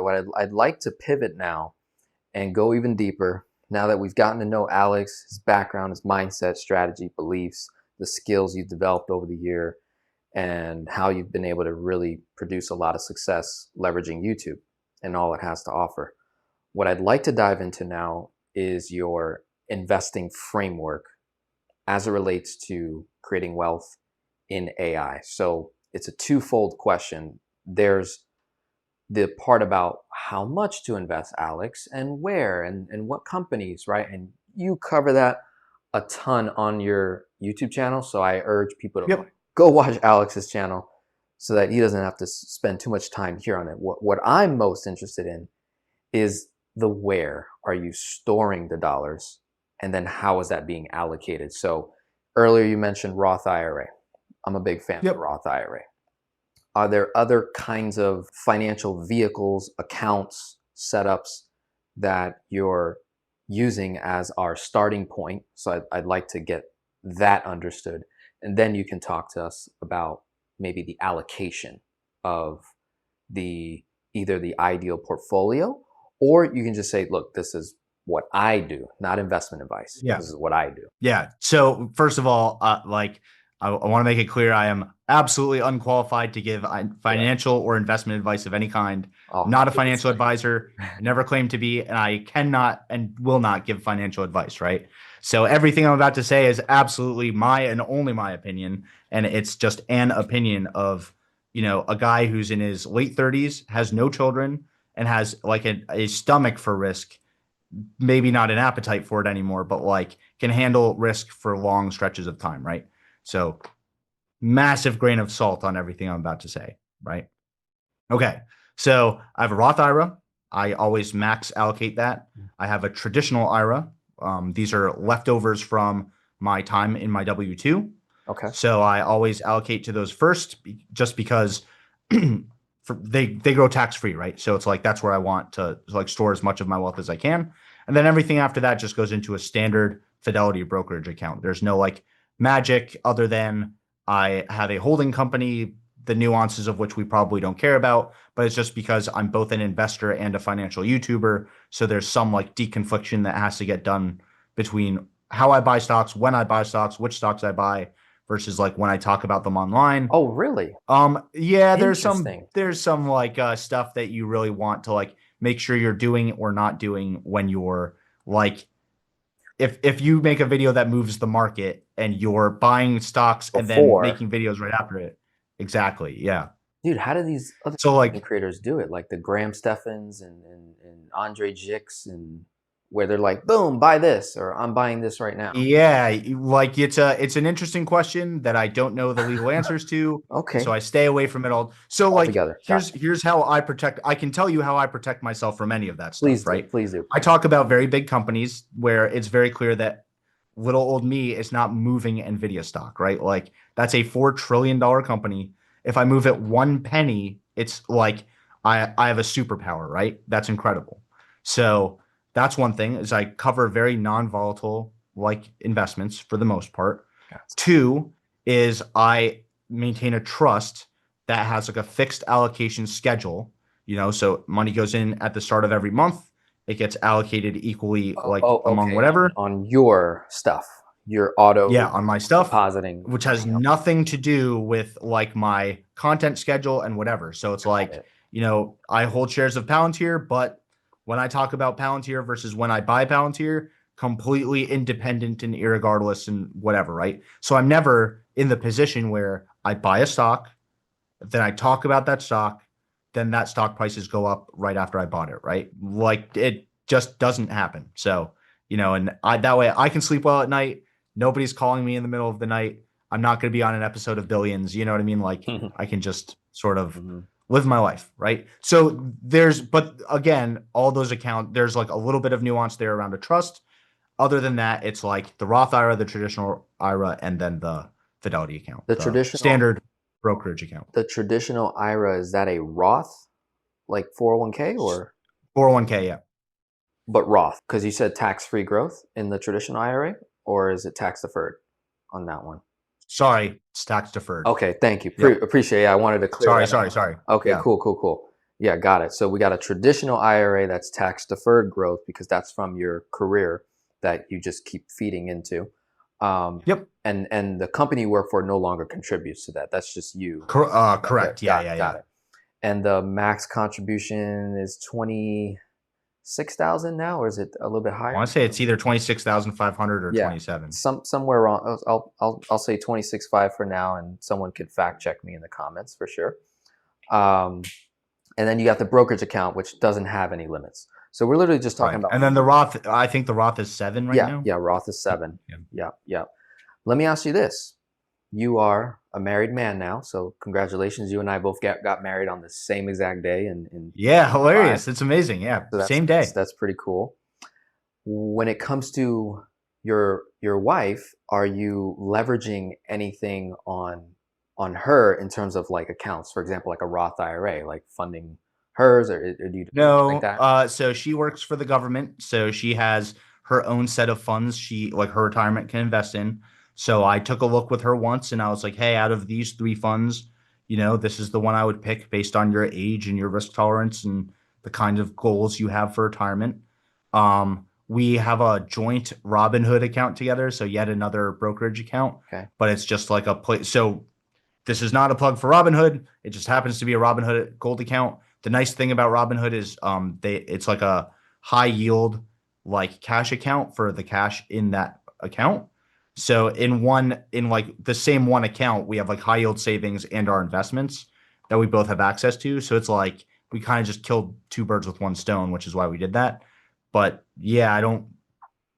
What I'd like to pivot now and go even deeper now that we've gotten to know Alex, his background, his mindset, strategy, beliefs, the skills you've developed over the year, and how you've been able to really produce a lot of success leveraging YouTube and all it has to offer. What I'd like to dive into now is your investing framework as it relates to creating wealth in AI. So it's a twofold question. There's the part about how much to invest, Alex, and where and what companies, right? And you cover that a ton on your YouTube channel. So I urge people to go watch Alex's channel so that he doesn't have to spend too much time here on it. What I'm most interested in is the where are you storing the dollars, and then how is that being allocated? So earlier you mentioned Roth IRA. I'm a big fan of Roth IRA. Are there other kinds of financial vehicles, accounts, setups that you're using as our starting point? So I'd like to get that understood. And then you can talk to us about maybe the allocation of either the ideal portfolio, or you can just say, look, this is what I do, not investment advice. This is what I do. Yeah. So first of all, I want to make it clear, I am absolutely unqualified to give financial or investment advice of any kind. Not a financial advisor, never claimed to be, and I cannot and will not give financial advice, right? So everything I'm about to say is absolutely my and only my opinion, and it's just an opinion of, a guy who's in his late 30s, has no children, and has like a stomach for risk, maybe not an appetite for it anymore, but like can handle risk for long stretches of time, right? So massive grain of salt on everything I'm about to say, right? Okay. So I have a Roth IRA. I always max allocate that. I have a traditional IRA. These are leftovers from my time in my W-2. Okay. So I always allocate to those first, just because they grow tax-free, right? So it's like, that's where I want to like store as much of my wealth as I can. And then everything after that just goes into a standard Fidelity brokerage account. There's no like magic other than I have a holding company, the nuances of which we probably don't care about, but it's just because I'm both an investor and a financial YouTuber. So there's some like deconfliction that has to get done between how I buy stocks, when I buy stocks, which stocks I buy, versus like when I talk about them online. Oh, really? Yeah, there's some like stuff that you really want to like make sure you're doing or not doing when you're like, if you make a video that moves the market and you're buying stocks and then making videos right after it. Exactly. Yeah. Dude, how do these other creators do it? Like the Graham Steffans and Andre Jix, and where they're like, boom, buy this, or I'm buying this right now. Yeah, like it's an interesting question that I don't know the legal answers to. Okay. So I stay away from it all. So like here's how I can tell you how I protect myself from any of that stuff, right? Please do. I talk about very big companies where it's very clear that little old me is not moving Nvidia stock, right? Like that's a $4 trillion company. If I move it 1 penny, it's like I have a superpower, right? That's incredible. So that's one thing, is I cover very non-volatile like investments for the most part. Two is I maintain a trust that has like a fixed allocation schedule, so money goes in at the start of every month. It gets allocated equally among whatever. On your stuff, your auto. Yeah, on my stuff. Depositing. Which has nothing to do with like my content schedule and whatever. So it's like, I hold shares of Palantir, but when I talk about Palantir versus when I buy Palantir, completely independent and irregardless and whatever, right? So I'm never in the position where I buy a stock, then I talk about that stock, then that stock prices go up right after I bought it, right? Like it just doesn't happen. So, and that way I can sleep well at night. Nobody's calling me in the middle of the night. I'm not going to be on an episode of Billions. You know what I mean? Like I can just sort of live my life, right? So but again, all those accounts, there's like a little bit of nuance there around a trust. Other than that, it's like the Roth IRA, the traditional IRA, and then the Fidelity account, the traditional standard brokerage account. The traditional IRA, is that a Roth, like 401k or 401k? Yeah, but Roth, because you said tax-free growth in the traditional IRA, or is it tax deferred on that one? Sorry, it's tax deferred. Okay, thank you. Appreciate it. I wanted to clear. Sorry. Okay, yeah. Cool. Yeah, got it. So we got a traditional IRA that's tax deferred growth because that's from your career that you just keep feeding into. Um, Yep. and the company you work for no longer contributes to that. That's just you. Okay, Correct. Yeah, got yeah. it. And the max contribution is 26,000 now, or is it a little bit I higher? want to say it's either 26,500 or Yeah, 27. somewhere wrong. I'll say 26.5 for now, and someone could fact check me in the comments for sure. Um, and then you got the brokerage account, which doesn't have any limits. So we're literally just talking Right. about, And then the Roth, I think the Roth is 7 right yeah, now. yeah, Roth is 7. Yeah. Yeah, yeah. Let me ask you this. You are a married man now, so congratulations. You and I both got married on the same exact day in Yeah, 5. hilarious. It's amazing. Yeah. So Same day. that's pretty cool. When it comes to your wife, are you leveraging anything on her in terms of like accounts, for example, like a Roth IRA, like funding hers, or do you do anything like No, that? so she works for the government, so she has her own set of funds she like her retirement can invest in. So I took a look with her once and I was like, "Hey, out of these 3 funds, this is the one I would pick based on your age and your risk tolerance and the kind of goals you have for retirement." We have a joint Robinhood account together, so yet another brokerage account, Okay. but it's just like a place. So this is not a plug for Robinhood. It just happens to be a Robinhood Gold account. The nice thing about Robinhood is it's like a high yield like cash account for the cash in that account. So in like the same one account, we have like high yield savings and our investments that we both have access to. So it's like we kind of just killed 2 birds with 1 stone, which is why we did that. But yeah, I don't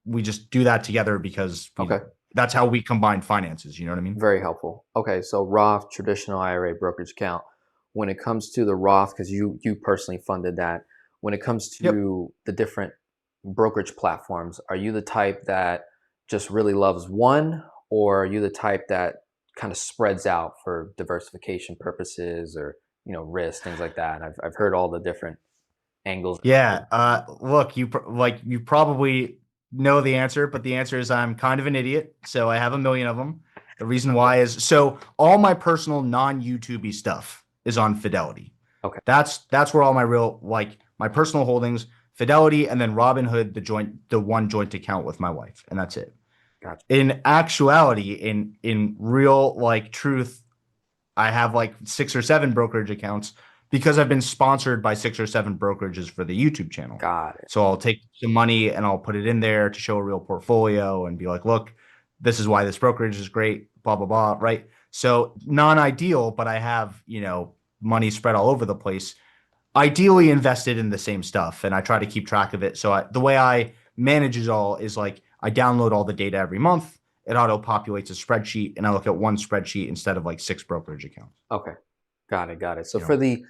we just do that together because Okay. that's how we combine finances, you know what I mean? Very helpful. Okay, so Roth, traditional IRA brokerage account. When it comes to the Roth, because you personally funded that, when it comes Yep. to the different brokerage platforms, are you the type that just really loves one, or are you the type that kind of spreads out for diversification purposes or risk, things like that? I've heard all the different angles. Yeah. Look, you probably know the answer, but the answer is I'm kind of an idiot. So I have a million of them. The reason why is so all my personal non-YouTubey stuff is on Fidelity. Okay, That's where all my real like my personal holdings, Fidelity, and then Robinhood, the one joint account with my wife, and that's it. gotcha. In actuality, in real like truth, I have like 6 or 7 brokerage accounts because I've been sponsored by 6 or 7 brokerages for the YouTube channel. Got it. So I'll take some money and I'll put it in there to show a real portfolio and be like, look, this is why this brokerage is great, blah, blah, blah. Right. So non-ideal, but I have, money spread all over the place, ideally invested in the same stuff. And I try to keep track of it. So the way I manage it all is like I download all the data every month. It auto populates a spreadsheet and I look at one spreadsheet instead of like 6 brokerage accounts. Okay, got it, got it. So You know, for the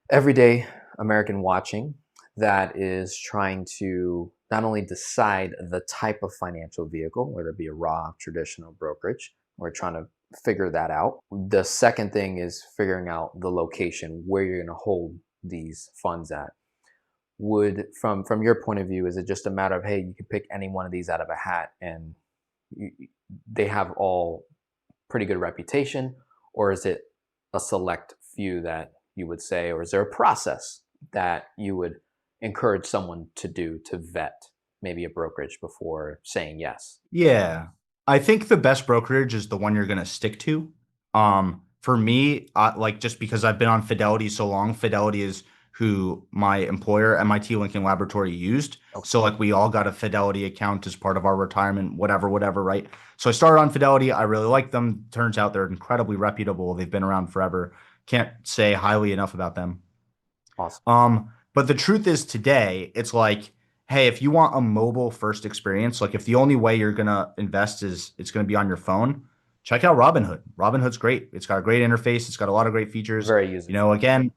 everyday American watching that is trying to not only decide the type of financial vehicle, whether it be a Roth, traditional brokerage, we're trying to figure that out. The second thing is figuring out the location where you're going to hold these funds at. Would from your point of view, is it just a matter of, hey, you can pick any one of these out of a hat and you, they have all pretty good reputation, or is it a select few that you would say, or is there a process that you would encourage someone to do to vet maybe a brokerage before saying yes? yeah. I think the best brokerage is the one you're going to stick to. For me, like just because I've been on Fidelity so long, Fidelity is who my employer, MIT Lincoln Laboratory, used. Okay. So like we all got a Fidelity account as part of our retirement, whatever, right? So I started on Fidelity. I really like them. Turns out they're incredibly reputable. They've been around forever. Can't say highly enough about them. Awesome. But the truth is today, it's like, hey, if you want a mobile first experience, like if the only way you're gonna invest is it's gonna be on your phone, check out Robinhood. Robinhood's great. It's got a great interface. It's got a lot of great features. Very useful. Again,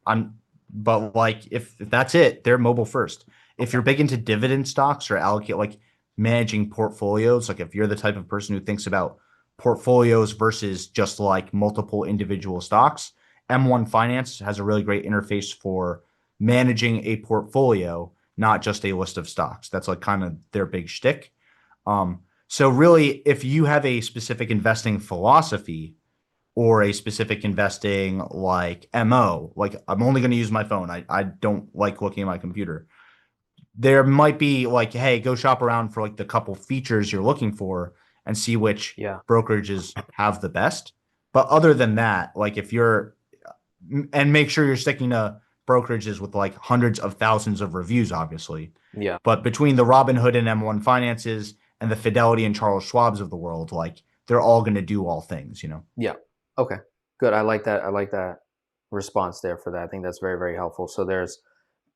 but like if that's it, they're mobile first. If you're big into dividend stocks or allocate like managing portfolios, like if you're the type of person who thinks about portfolios versus just like multiple individual stocks, M1 Finance has a really great interface for managing a portfolio, not just a list of stocks. That's like kind of their big shtick. So really, if you have a specific investing philosophy, or a specific investing like MO, like I'm only going to use my phone. I don't like looking at my computer. There might be like, hey, go shop around for like the couple features you're looking for and see which Yeah. brokerages have the best. But other than that, like if you're, and make sure you're sticking to brokerages with like hundreds of thousands of reviews, obviously. Yeah. But between the Robinhood and M1 Finances and the Fidelity and Charles Schwab's of the world, like they're all going to do all things, you know? Yeah. Okay. Good. I like that. I like that response there for that. I think that's very, very helpful. So there's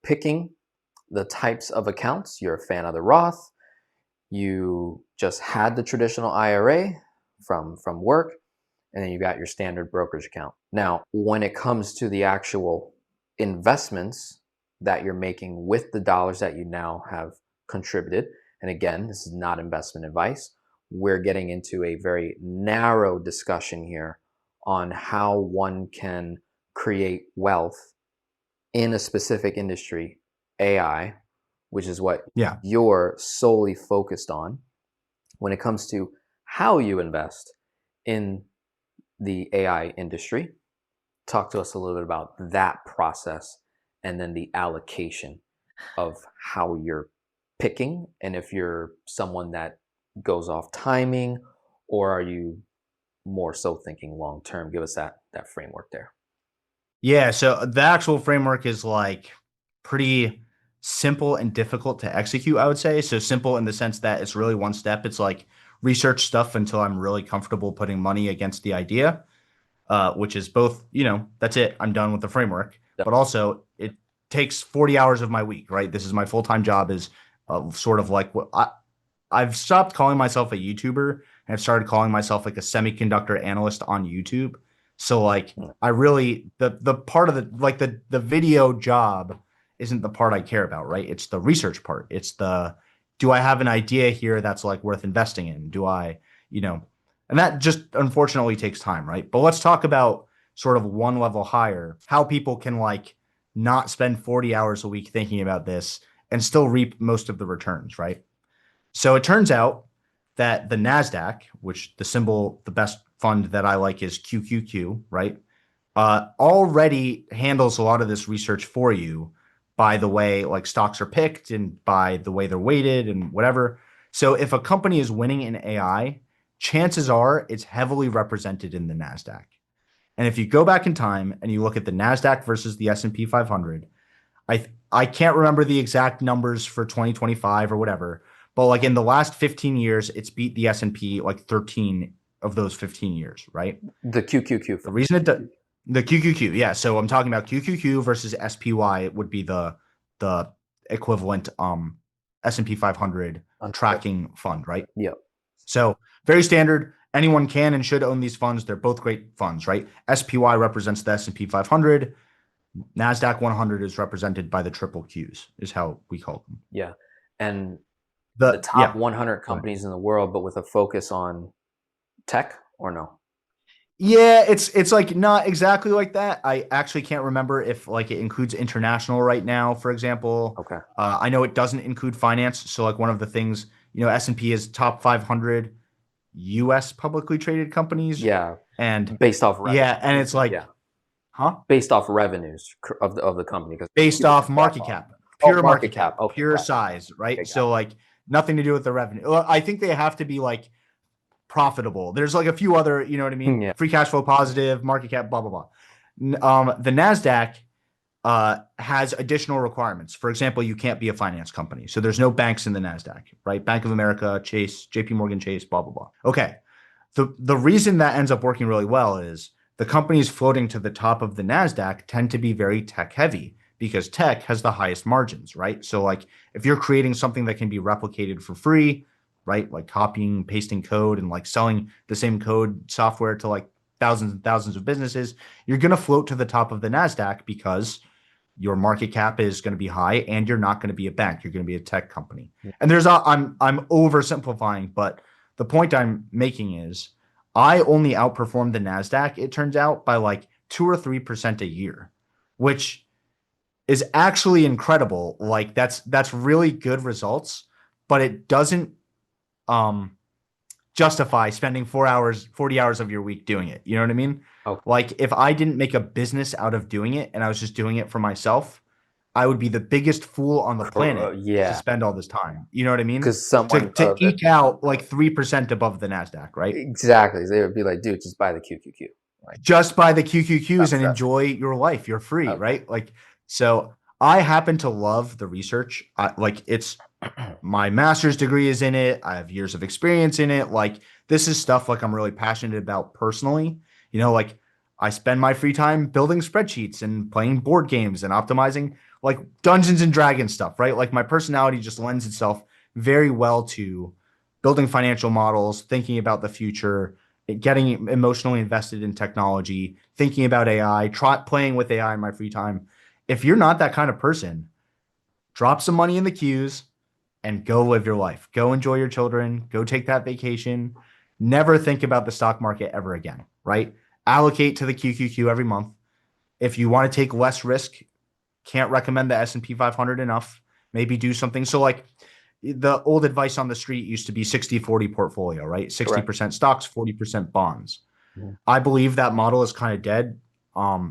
picking the types of accounts. You're a fan of the Roth. You just had the traditional IRA from work, and then you got your standard brokerage account. Now, when it comes to the actual investments that you're making with the dollars that you now have contributed, and again, this is not investment advice, we're getting into a very narrow discussion here on how one can create wealth in a specific industry, AI, which is what Yeah. you're solely focused on. When it comes to how you invest in the AI industry, talk to us a little bit about that process and then the allocation of how you're picking, and if you're someone that goes off timing, or are you more so thinking long term? Give us that framework there. Yeah. So the actual framework is like pretty simple and difficult to execute, I would say. So simple in the sense that it's really one step. It's like research stuff until I'm really comfortable putting money against the idea, which is both, you know, that's it. I'm done with the framework. Yep. But also, it takes 40 hours of my week, right? This is my full time job, is sort of like what I've stopped calling myself a YouTuber and I've started calling myself like a semiconductor analyst on YouTube. So like I really the part of the like the video job isn't the part I care about, right? It's the research part. It's the, do I have an idea here that's like worth investing in? Do I, you know, and that just unfortunately takes time, right? But let's talk about sort of one level higher, how people can like not spend 40 hours a week thinking about this and still reap most of the returns, right? So it turns out that the NASDAQ, which the symbol, the best fund that I like is QQQ, right? Already handles a lot of this research for you by the way like stocks are picked and by the way they're weighted and whatever. So if a company is winning in AI, chances are it's heavily represented in the NASDAQ. And if you go back in time and you look at the NASDAQ versus the S&P 500, I can't remember the exact numbers for 2025 or whatever, but like in the last 15 years, it's beat the S&P like 13 of those 15 years, right? The QQQ. The reason the QQQ, yeah. So I'm talking about QQQ versus SPY would be the equivalent S&P 500 tracking fund, right? Yeah. So very standard. Anyone can and should own these funds. They're both great funds, right? SPY represents the S&P 500. NASDAQ 100 is represented by the triple Qs, is how we call them. Yeah. And the top 100 companies in the world, but with a focus on tech, or no? Yeah, it's like not exactly like that. I actually can't remember if like it includes international right now, for example. Okay. I know it doesn't include finance. So like one of the things, you know, S&P is top 500 US publicly traded companies. Yeah. And Based off revenue. yeah, and it's like, Yeah. huh? Based off revenues of the company, because Based off market cap, Oh, pure market cap, Okay, pure got it. size, right? Okay, So like nothing to do with the revenue. Well, I think they have to be like profitable. There's like a few other, you know what I mean? Yeah. Free cash flow positive, market cap, blah, blah, blah. The NASDAQ has additional requirements. For example, you can't be a finance company. So there's no banks in the NASDAQ, right? Bank of America, Chase, JP Morgan Chase, blah, blah, blah. Okay. The reason that ends up working really well is the companies floating to the top of the NASDAQ tend to be very tech heavy because tech has the highest margins, right? So like if you're creating something that can be replicated for free, right? Like copying, pasting code and like selling the same code software to like thousands and thousands of businesses, you're going to float to the top of the NASDAQ because your market cap is going to be high and you're not going to be a bank. You're going to be a tech company. Yeah. And I'm oversimplifying, but the point I'm making is I only outperformed the NASDAQ, it turns out, by like 2 or 3% a year, which is actually incredible. Like that's really good results, but it doesn't justify spending 4 hours, 40 hours of your week doing it. You know what I mean? Okay. Like if I didn't make a business out of doing it and I was just doing it for myself, I would be the biggest fool on the planet to Yeah, spend all this time. You know what I mean? because someone To eke out like 3% above the NASDAQ, right? exactly, they would be like, dude, just buy the QQQ. Like Just buy the QQQs and that's enjoy your life. You're free, okay. right? Like, so I happen to love the research. Like it's my master's degree is in it. I have years of experience in it. Like this is stuff like I'm really passionate about personally. Like I spend my free time building spreadsheets and playing board games and optimizing like Dungeons and Dragons stuff, right? Like my personality just lends itself very well to building financial models, thinking about the future, getting emotionally invested in technology, thinking about AI, playing with AI in my free time. If you're not that kind of person, drop some money in the queues and go live your life. Go enjoy your children. Go take that vacation. Never think about the stock market ever again, right? Allocate to the QQQ every month. If you want to take less risk, can't recommend the S&P 500 enough. Maybe do something. So like the old advice on the street used to be 60-40 portfolio, right? Correct. 60% stocks, 40% bonds. Mhm. I believe that model is kind of dead.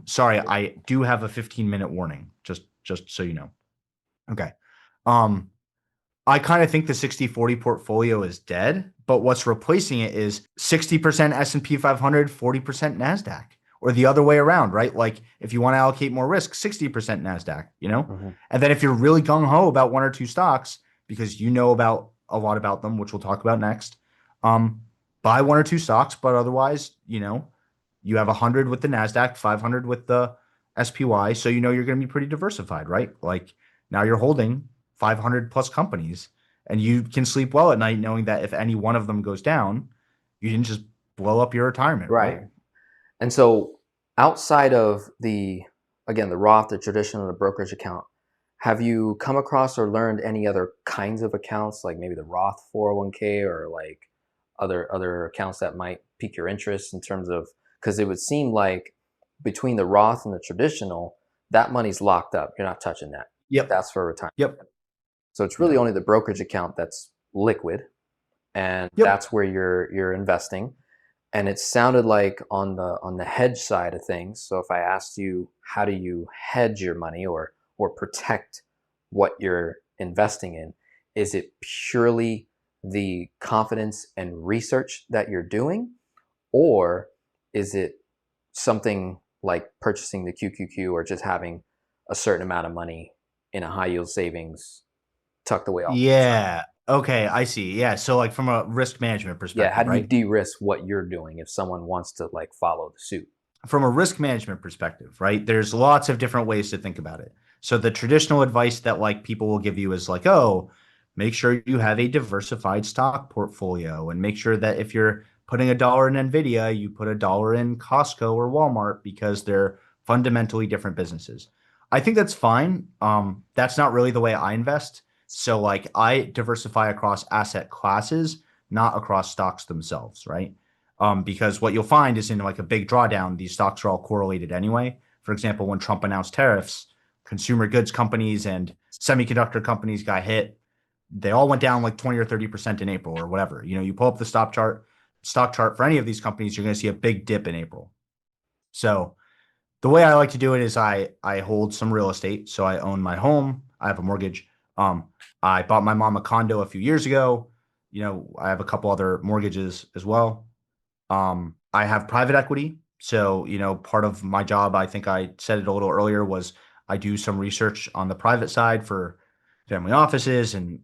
Sorry, I do have a 15-minute warning, just so you know. Okay. Um, I kind of think the 60-40 portfolio is dead, but what's replacing it is 60% S&P 500, 40% NASDAQ, or the other way around, right? Like if you want to allocate more risk, 60% NASDAQ, Mhm. And then if you're really gung-ho about one or two stocks, because you know about a lot about them, which we'll talk about next, buy one or two stocks, but otherwise, you have 100 with the NASDAQ, 500 with the SPY, so you're going to be pretty diversified, right? Like now you're holding 500 plus companies and you can sleep well at night knowing that if any one of them goes down, you didn't just blow up your retirement, right? Right. And so outside of the Roth, the traditional, the brokerage account, have you come across or learned any other kinds of accounts, like maybe the Roth 401k or like other accounts that might pique your interest in terms of, because it would seem like between the Roth and the traditional, that money's locked up. You're not touching that. Yep. That's for retirement. Yep. So it's really Yeah. only the brokerage account that's liquid, and Yep. that's where you're investing. And it sounded like on the hedge side of things. So if I asked you, how do you hedge your money or protect what you're investing in, is it purely the confidence and research that you're doing, or is it something like purchasing the QQQ or just having a certain amount of money in a high yield savings tucked away off to the side? Yeah. Okay. I see. Yeah. So like from a risk management Yeah, how perspective, do you right? de-risk what you're doing if someone wants to like follow the suit? From a risk management perspective, right? There's lots of different ways to think about it. So the traditional advice that like people will give you is like, oh, make sure you have a diversified stock portfolio and make sure that if you're putting $1 in Nvidia, you put $1 in Costco or Walmart because they're fundamentally different businesses. I think that's fine. That's not really the way I invest. So like I diversify across asset classes, not across stocks themselves, right? Because what you'll find is in like a big drawdown, these stocks are all correlated anyway. For example, when Trump announced tariffs, consumer goods companies and semiconductor companies got hit. They all went down like 20 or 30% in April or whatever. You pull up the stock chart for any of these companies, you're going to see a big dip in April. So the way I like to do it is I hold some real estate. So I own my home. I have a mortgage. I bought my mom a condo a few years ago. I have a couple other mortgages as well. I have private equity. So, part of my job, I think I said it a little earlier, was I do some research on the private side for family offices and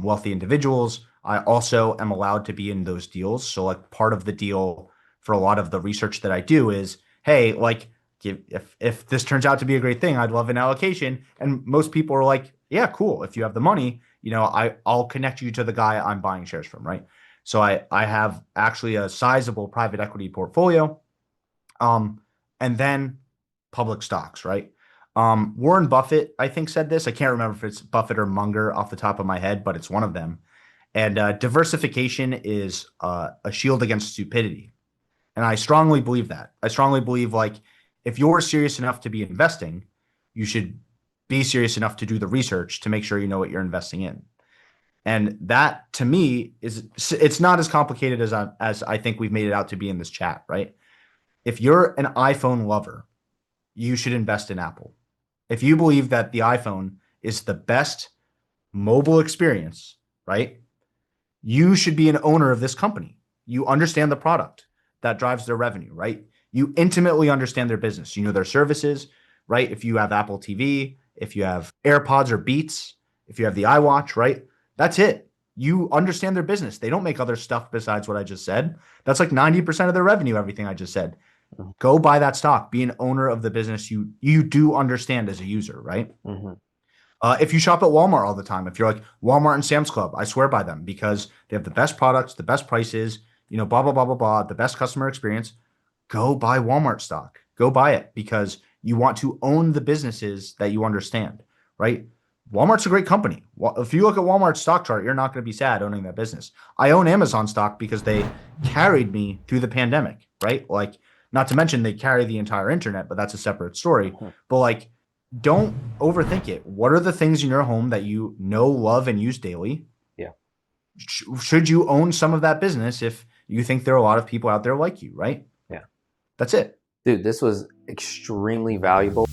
wealthy individuals. I also am allowed to be in those deals. So, like, part of the deal for a lot of the research that I do is, hey, like, if this turns out to be a great thing, I'd love an allocation. And most people are like, yeah, cool. If you have the money, I'll connect you to the guy I'm buying shares from, right? So I have actually a sizable private equity portfolio, um, and then public stocks, right? Warren Buffett, I think, said this. I can't remember if it's Buffett or Munger off the top of my head, but it's one of them. And diversification is a shield against stupidity. And I strongly believe that. I strongly believe like if you're serious enough to be investing, you should be serious enough to do the research to make sure you know what you're investing in. And that to me it's not as complicated as I think we've made it out to be in this chat, right? If you're an iPhone lover, you should invest in Apple. If you believe that the iPhone is the best mobile experience, right? You should be an owner of this company. You understand the product that drives their revenue, right? You intimately understand their business. You know their services, right? If you have Apple TV, if you have AirPods or Beats, if you have the iWatch, right? That's it. You understand their business. They don't make other stuff besides what I just said. That's like 90% of their revenue, everything I just said. Go buy that stock. Be an owner of the business you do understand as a user, right? Mm-hmm. If you shop at Walmart all the time, if you're like Walmart and Sam's Club, I swear by them because they have the best products, the best prices, blah, blah, blah, blah, blah, the best customer experience. Go buy Walmart stock. Go buy it because you want to own the businesses that you understand, right? Walmart's a great company. If you look at Walmart's stock chart, you're not going to be sad owning that business. I own Amazon stock because they carried me through the pandemic, right? Like, not to mention they carry the entire internet, but that's a separate story. But like, don't overthink it. What are the things in your home that you know, love, and use daily? Yeah. Should you own some of that business if you think there are a lot of people out there like you, right? Yeah. That's it. Dude, this was extremely valuable.